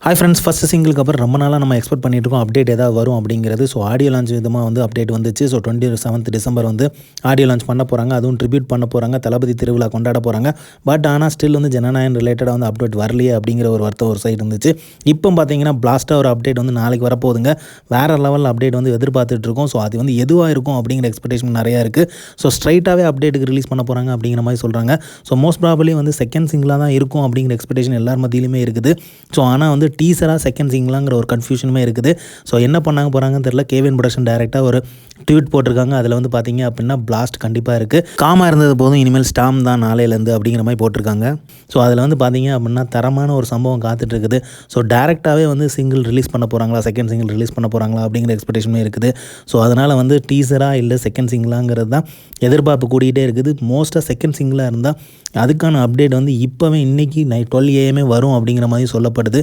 Hi friends, first சிங்கிளுக்கு அப்புறம் ரொம்ப நாளாக நம்ம எக்ஸ்பெக்ட் பண்ணிட்டு இருக்கோம் அப்டேட் ஏதாவது வரும் அப்படிங்கிறது. ஸோ ஆடியோ லான்ச் விதமாக வந்து அப்டேட் வந்துச்சு. ஸோ 27 டிசம்பர் வந்து ஆடியோ லான்ச் பண்ண போகிறாங்க. அதுவும் ட்ரிபியூட் பண்ண போகிறாங்க, தளபதி திருவிழா கொண்டாட போகிறாங்க. பட் ஆனால் ஸ்டில் வந்து ஜனநாயகம் ரிலேட்டடாக வந்து அப்டேட் வரலையே அப்படிங்கிற ஒரு வருத்தம் ஒரு சைடு இருந்துச்சு. இப்போ பார்த்தீங்கன்னா பிளாஸ்ட்டாக ஒரு அப்டேட் வந்து நாளைக்கு வரப்போகுதுங்க. வேறு லெவலில் அப்டேட் வந்து எதிர்பார்த்துட்டு இருக்கோம். ஸோ அது வந்து எதுவாக இருக்கும் அப்படிங்கிற எக்ஸ்பெக்டேஷன் நிறையா இருக்குது. ஸோ ஸ்ட்ரைட்டாகவே அப்டேட்டுக்கு ரிலீஸ் பண்ண போகிறாங்க அப்படிங்கிற மாதிரி சொல்கிறாங்க. ஸோ மோஸ்ட் ப்ராபப்லி வந்து செகண்ட் சிங்கிளாக தான் இருக்கும் அப்படிங்கிற எக்ஸ்பெக்டேஷன் எல்லார் மத்தியிலுமே இருக்குது. ஸோ ஆனால் வந்து டீசராக செகண்ட் சிங்கிளாங்கிற ஒரு கன்ஃபியூஷனுமே இருக்குது. ஸோ என்ன பண்ணாங்க போகிறாங்கன்னு தெரியல. கேவின் ப்ரொடக்ஷன் டைரெக்டாக ஒரு ட்வீட் போட்டிருக்காங்க. அதில் வந்து பார்த்தீங்க அப்படின்னா பிளாஸ்ட் கண்டிப்பாக இருக்குது, காமாக இருந்தது போதும், இனிமேல் ஸ்டாம் தான் நாளையிலேருந்து அப்படிங்கிற மாதிரி போட்டிருக்காங்க. ஸோ அதில் வந்து பார்த்தீங்க அப்படின்னா தரமான ஒரு சம்பவம் காத்துட்ருக்குது. ஸோ டேரெக்டாகவே வந்து சிங்கிள் ரிலீஸ் பண்ண போகிறாங்களா, செகண்ட் சிங்கிள் ரிலீஸ் பண்ண போகிறாங்களா அப்படிங்கிற எக்ஸ்பெக்டேஷனுமே இருக்குது. ஸோ அதனால் வந்து டீசராக இல்லை செகண்ட் சிங்கிளாங்கிறது தான் எதிர்பார்ப்பு கூடிகிட்டே இருக்குது. மோஸ்ட்டாக செகண்ட் சிங்கிளாக இருந்தால் அதுக்கான அப்டேட் வந்து இப்போவே இன்றைக்கி நைட் 12 AM வரும் அப்படிங்கிற மாதிரி சொல்லப்படுது.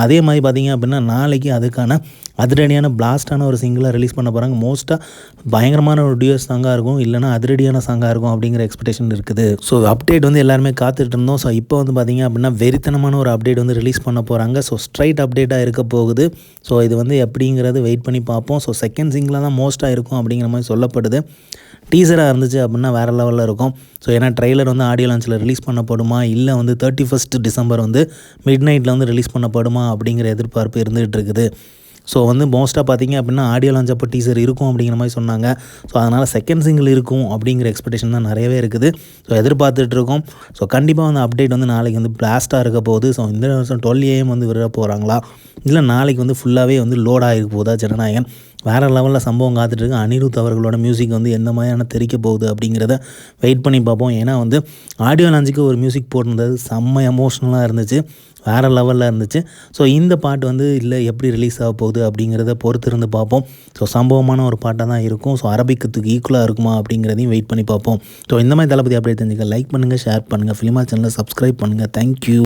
அதே மாதிரி பார்த்திங்க அப்படின்னா நாளைக்கு அதுக்கான அதிரடியான பிளாஸ்டான ஒரு சிங்கிளாக ரிலீஸ் பண்ண போகிறாங்க. மோஸ்ட்டாக பயங்கரமான ஒரு டியூஸ் சாங்காக இருக்கும், இல்லைனா அதிரடியான சாங்காக இருக்கும் அப்படிங்கிற எக்ஸ்பெக்டேஷன் இருக்குது. ஸோ அப்டேட் வந்து எல்லாருமே காத்துட்டு இருந்தோம். ஸோ இப்போ வந்து பார்த்திங்க அப்படின்னா வெறித்தனமான ஒரு அப்டேட் வந்து ரிலீஸ் பண்ண போகிறாங்க. ஸோ ஸ்ட்ரைட் அப்டேட்டாக இருக்க போகுது. ஸோ இது வந்து எப்படிங்கிறது வெயிட் பண்ணி பார்ப்போம். ஸோ செகண்ட் சிங்கிளாக தான் மோஸ்ட்டாக இருக்கும் அப்படிங்கிற மாதிரி சொல்லப்படுது. டீசராக இருந்துச்சு அப்படின்னா வேறு லெவலில் இருக்கும். ஸோ ஏன்னா ட்ரெய்லர் வந்து ஆடியோ லான்ச்சில் ரிலீஸ் பண்ணப்படுமா, இல்லை வந்து 31 டிசம்பர் வந்து மிட் நைட்டில் வந்து ரிலீஸ் பண்ணப்படுமா அப்படிங்கிற எதிர்பார்ப்பு இருந்துகிட்டு இருக்குது. ஸோ வந்து மோஸ்ட்டாக பார்த்திங்க அப்படின்னா ஆடியோ லான்ச் அப்போ டீசர் இருக்கும் அப்படிங்கிற மாதிரி சொன்னாங்க. ஸோ அதனால் செகண்ட் சிங்கிள் இருக்கும் அப்படிங்கிற எக்ஸ்பெக்டேஷன் தான் நிறையவே இருக்குது. ஸோ எதிர்பார்த்துட்டு இருக்கோம். ஸோ கண்டிப்பாக வந்து அப்டேட் வந்து நாளைக்கு வந்து பிளாஸ்ட்டாக இருக்க போகுது. ஸோ இந்த வருஷம் 12 AM வந்து விட போகிறாங்களா, இல்லை நாளைக்கு வந்து ஃபுல்லாகவே வந்து லோடாக இருக்க போதா ஜனநாயகன், வேறு லெவலில் சம்பவம் காத்துட்ருக்கு. அனிருத் அவர்களோட மியூசிக் வந்து எந்த மாதிரியான தெரிக்க போகுது அப்படிங்கிறத வெயிட் பண்ணி பார்ப்போம். ஏன்னா வந்து ஆடியோ லான்ச்சுக்கு ஒரு மியூசிக் போட்டிருந்தது செம்ம எமோஷ்னலாக இருந்துச்சு, வேறு லெவலில் இருந்துச்சு. ஸோ இந்த பாட்டு வந்து இல்லை எப்படி ரிலீஸ் ஆக போகுது அப்படிங்கிறத பொறுத்து இருந்து பார்ப்போம். ஸோ சம்பவமான ஒரு பாட்டாக தான் இருக்கும். ஸோ அரபிக்கத்துக்கு ஈக்குவலாக இருக்குமா அப்படிங்கிறதையும் வெயிட் பண்ணி பார்ப்போம். ஸோ இந்த மாதிரி தளபதி அப்டேட் தெரிஞ்சுக்க லைக் பண்ணுங்கள், ஷேர் பண்ணுங்கள், ஃபிலிமா சேனலை சப்ஸ்கிரைப் பண்ணுங்கள். தேங்க்யூ.